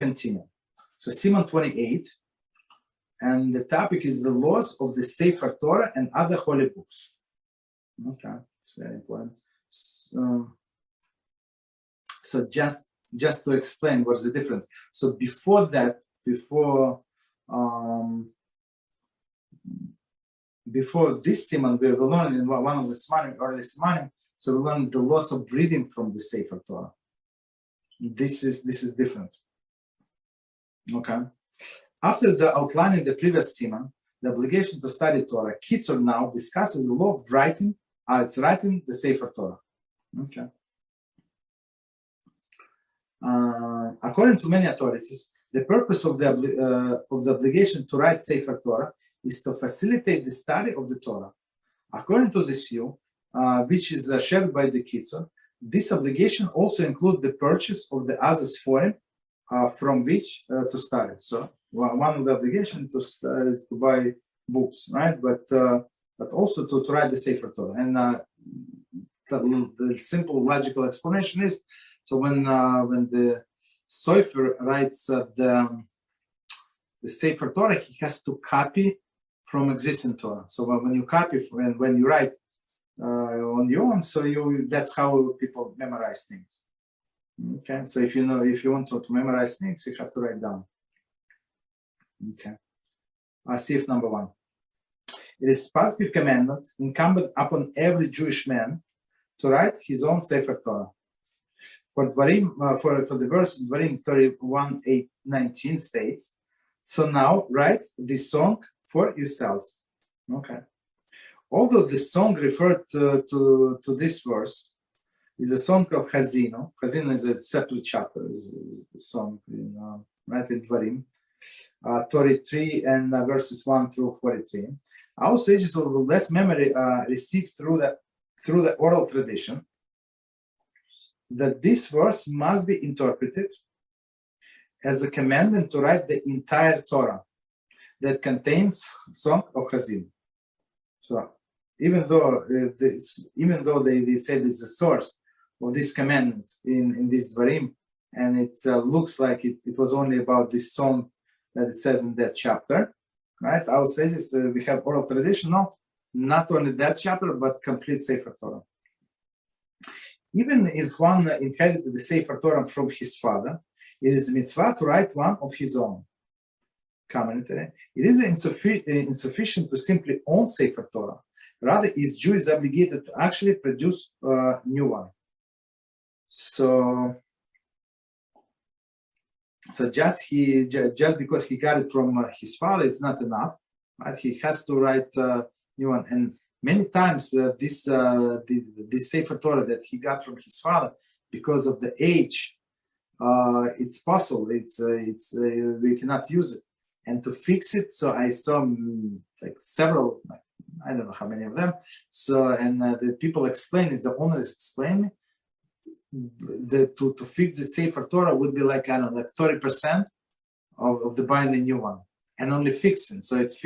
continue. So Siman 28, and the topic is the laws of the Sefer Torah and other holy books. Okay, it's very important. So just to explain what's the difference. So before that, before this Siman, we learned in one of the Simanim, early Simanim, so we learned the laws of reading from the Sefer Torah. This is different. Okay. After the outlining the previous Siman, the obligation to study Torah, Kitzur now discusses the law of writing. It's writing the Sefer Torah. Okay. According to many authorities, the purpose of the obligation to write Sefer Torah is to facilitate the study of the Torah. According to this view, which is shared by the Kitzur, this obligation also includes the purchase of the other Sefarim from which to study. So one of the obligations is to buy books, right? But also to write the Sefer Torah. And the simple logical explanation is, so when the Sofer writes the Sefer Torah, he has to copy from existing Torah. So when you copy and when you write on your own, so that's how people memorize things. Okay, so if you want to memorize things, you have to write down. Okay, Sif number 1. It is positive commandment incumbent upon every Jewish man to write his own Sefer Torah. For the verse Dvarim 31:8-19 states, so now write this song for yourselves. Okay. Although the song referred to this verse is a song of Hazino. Hazino is a separate chapter, is a song in Dvarim 33 and verses 1-43. Our sages of less memory received through the oral tradition that this verse must be interpreted as a commandment to write the entire Torah that contains song of Hazin. So even though they said it's the source of this commandment in this Dvarim, and it looks like it was only about this song that it says in that chapter, right? Our sages, we have oral tradition, not only that chapter, but complete Sefer Torah. Even if one inherited the Sefer Torah from his father, it is a mitzvah to write one of his own. Commentary. It is insufficient to simply own Sefer Torah. Rather, each Jew is obligated to actually produce a new one. So just because he got it from his father, it's not enough. Right? He has to write a new one. And many times this Sefer Torah that he got from his father, because of the age, it's possible. We cannot use it. And to fix it, so I saw like several, I don't know how many of them. So the people explain it. The owners explain it. To fix the Sefer Torah would be like 30% of the buying a new one, and only fixing. So it's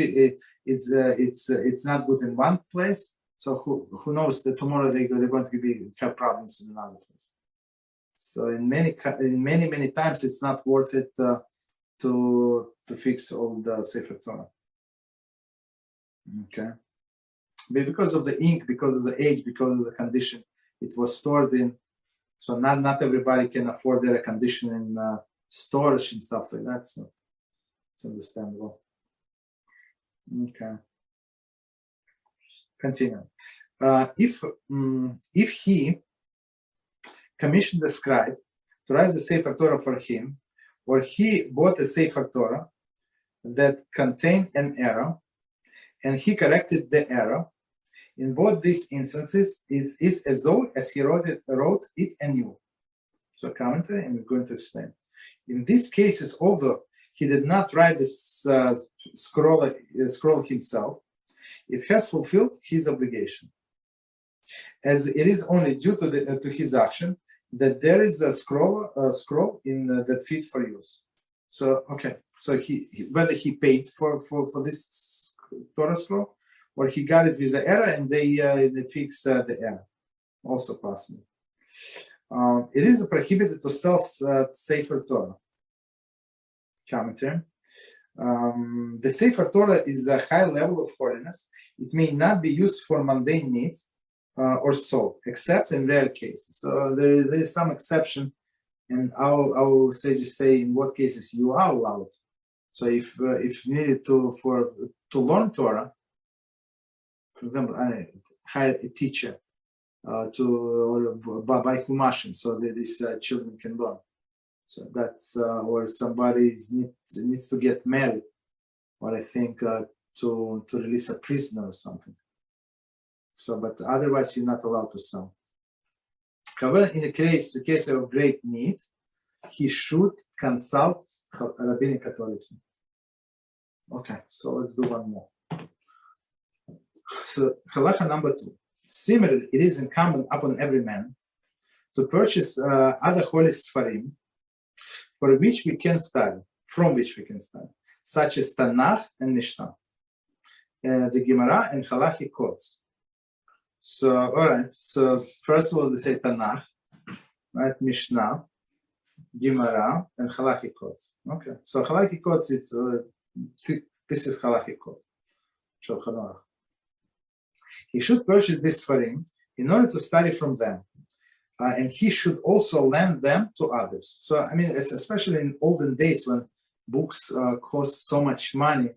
not good in one place. So who knows that tomorrow they're going to have problems in another place. So in many times it's not worth it to fix all the Sefer Torah. Okay, but because of the ink, because of the age, because of the condition it was stored in. So not everybody can afford their condition in storage and stuff like that. So it's understandable. Okay. Continue. If he commissioned a scribe to write the Sefer Torah for him, or he bought a Sefer Torah that contained an error, and he corrected the error, in both these instances, it is as though as he wrote it anew. So commentary, and we're going to explain. In these cases, although he did not write this scroll himself, it has fulfilled his obligation, as it is only due to his action that there is a scroll in that fit for use. So okay, so whether he paid for this Torah scroll, or he got it with the error and they fixed the error, also possible. It is prohibited to sell Sefer Torah. Commentary. The Sefer Torah is a high level of holiness. It may not be used for mundane needs or so, except in rare cases. So there is some exception, and our sages say in what cases you are allowed. So if needed to learn Torah, for example, I hire a teacher to buy Humashim so that these children can learn. So that's or somebody needs to get married, or I think to release a prisoner or something. So, but otherwise you're not allowed to sell. However, in the case of great need, he should consult rabbinic authority. Okay, so let's do one more. So, halacha number 2. Similarly, it is incumbent upon every man to purchase other holy Sefarim from which we can study, such as Tanakh and Mishnah, the Gemara and Halachic codes. So, all right. So, first of all, they say Tanakh, right? Mishnah, Gemara, and Halachic codes. Okay. So, Halachic codes, it's this is Halachic code. Shulchan Aruch. He should purchase this Sefarim in order to study from them. And he should also lend them to others. So, I mean, especially in olden days when books cost so much money,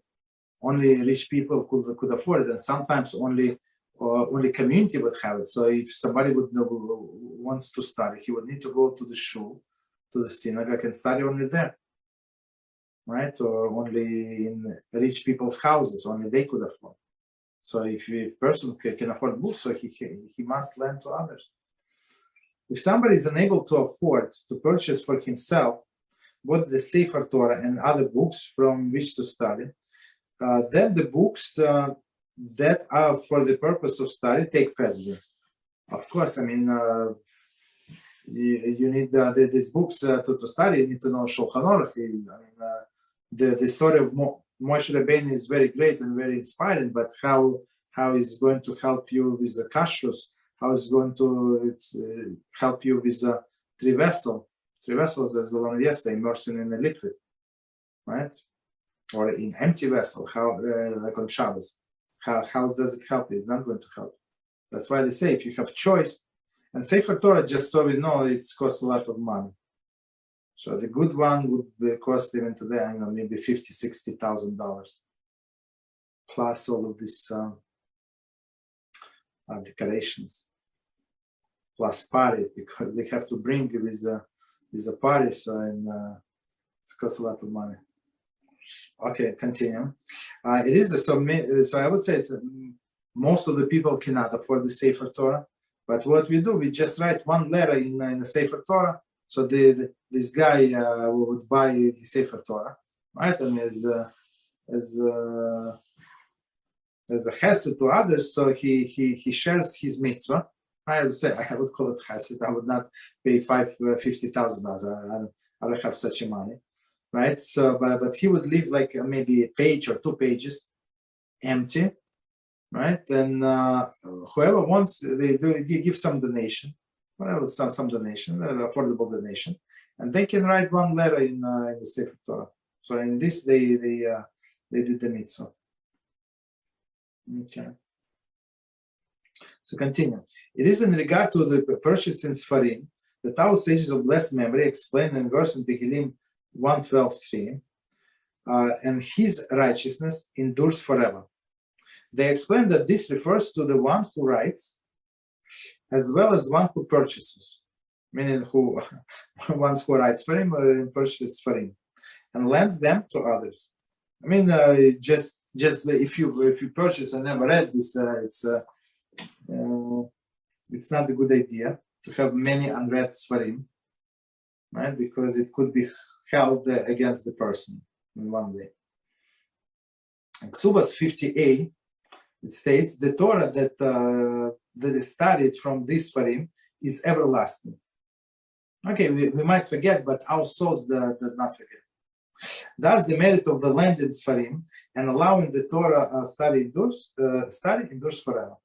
only rich people could afford it, and sometimes only community would have it. So, if somebody wants to study, he would need to go to the shul, to the synagogue, and study only there, right? Or only in rich people's houses, only they could afford. So, if a person can afford books, so he must lend to others. If somebody is unable to afford to purchase for himself both the Sefer Torah and other books from which to study, then the books that are for the purpose of study take precedence. Of course, I mean, you need these books to study. You need to know Shulchan Aruch. I mean, the story of Moshe Rabbeinu is very great and very inspiring, but how is going to help you with the kashrus? How is going to help you with a three vessels, as we learned yesterday, immersing in a liquid, right? Or in empty vessel, how like on Shabbos. How does it help you? It's not going to help. That's why they say if you have choice, and Sefer Torah, just so we know, it costs a lot of money. So the good one would cost even today, I know, maybe $50,000-$60,000, plus all of these decorations, plus party, because they have to bring with a party, so it costs a lot of money. Okay, continue. It is so I would say most of the people cannot afford the Sefer Torah, but what we do, we just write one letter in the Sefer Torah. So this guy would buy the Sefer Torah, right? And as a chesed to others, so he shares his mitzvah. I would call it chesed. I would not pay $50,000. I don't have such a money, right? So, but he would leave like maybe a page or 2 pages empty, right? And whoever wants, they give some donation, whatever, some donation, affordable donation, and they can write one letter in the Sefer Torah. So in this, they did the mitzvah. Okay. So continue. It is in regard to the purchasing Sefarim that our sages of blessed memory explain in verse in Tehillim 1:12:3, and his righteousness endures forever. They explain that this refers to the one who writes, as well as one who purchases, meaning who ones who writes for him or purchases for him, and lends them to others. I mean, just if you purchase and never read this, it's not a good idea to have many unread Sefarim, right? Because it could be held against the person in one day. In Ksubas 50a, it states the Torah that is studied from this Sefarim is everlasting. Okay, we might forget, but our souls does not forget. Thus, the merit of the lending Sefarim and allowing the Torah study endures forever.